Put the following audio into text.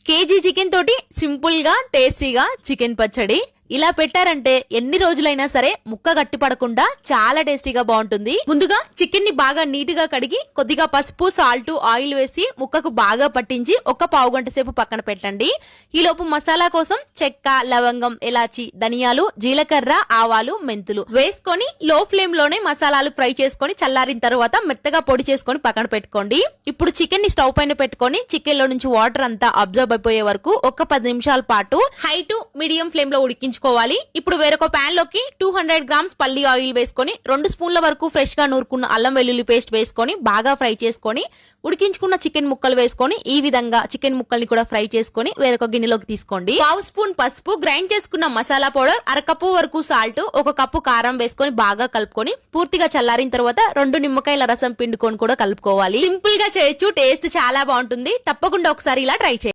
KG chicken తోటి simple గా టేస్టీగా చికెన్ పచ్చడి ఇలా పెట్టారంటే ఎన్ని రోజులైనా సరే ముక్క గట్టి పడకుండా చాలా టేస్టీగా బాగుంటుంది. ముందుగా చికెన్ ని బాగా నీట్ గా కడిగి కొద్దిగా పసుపు సాల్ట్ ఆయిల్ వేసి ముక్కకు బాగా పట్టించి ఒక పావు గంట సేపు పక్కన పెట్టండి. ఈ లోపు మసాలా కోసం చెక్క, లవంగం, ఎలాచి, ధనియాలు, జీలకర్ర, ఆవాలు, మెంతులు వేసుకొని లో ఫ్లేమ్ లోనే మసాలాలు ఫ్రై చేసుకొని చల్లారిన తర్వాత మెత్తగా పొడి చేసుకొని పక్కన పెట్టుకోండి. ఇప్పుడు చికెన్ ని స్టవ్ పైన పెట్టుకొని చికెన్ లో నుంచి వాటర్ అంతా అబ్జర్వ్ అయిపోయే వరకు ఒక 10 నిమిషాల పాటు హై టు మీడియం ఫ్లేమ్ లో ఉడికించుకోవాలి. ఇప్పుడు వేరొక ప్యాన్ లోకి 200 గ్రామ్స్ పల్లి ఆయిల్ వేసుకొని 2 స్పూన్ల వరకు ఫ్రెష్ గా నూరుకున్న అల్లం వెల్లుల్లి పేస్ట్ వేసుకొని బాగా ఫ్రై చేసుకొని ఉడికించుకున్న చికెన్ ముక్కలు వేసుకొని ఈ విధంగా చికెన్ ముక్కల్ని కూడా ఫ్రై చేసుకొని వేరొక గిన్నెలోకి తీసుకోండి. పావు స్పూన్ పసుపు, గ్రైండ్ చేసుకున్న మసాలా పౌడర్, అరకప్పు వరకు సాల్ట్, 1 కప్పు కారం వేసుకొని బాగా కలుపుకొని పూర్తిగా చల్లారిన తర్వాత 2 నిమ్మకాయల రసం పిండుకొని కూడా కలుపుకోవాలి. సింపుల్ గా చేయొచ్చు, టేస్ట్ చాలా బాగుంటుంది. తప్పకుండా ఒకసారి ఇలా ట్రై చేయండి.